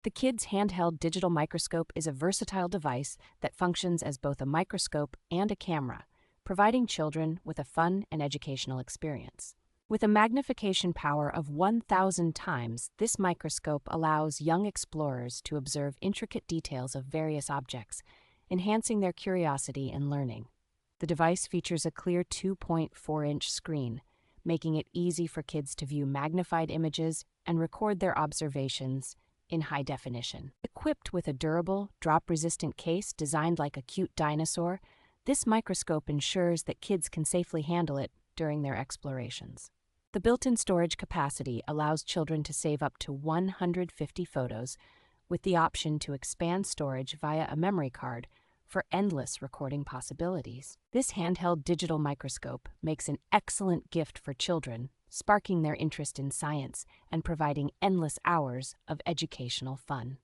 The Kids Handheld Digital Microscope is a versatile device that functions as both a microscope and a camera, providing children with a fun and educational experience. With a magnification power of 1,000 times, this microscope allows young explorers to observe intricate details of various objects, enhancing their curiosity and learning. The device features a clear 2.4-inch screen, making it easy for kids to view magnified images and record their observations in high definition. Equipped with a durable, drop-resistant case designed like a cute dinosaur, this microscope ensures that kids can safely handle it during their explorations. The built-in storage capacity allows children to save up to 150 photos, with the option to expand storage via a memory card for endless recording possibilities. This handheld digital microscope makes an excellent gift for children, sparking their interest in science and providing endless hours of educational fun.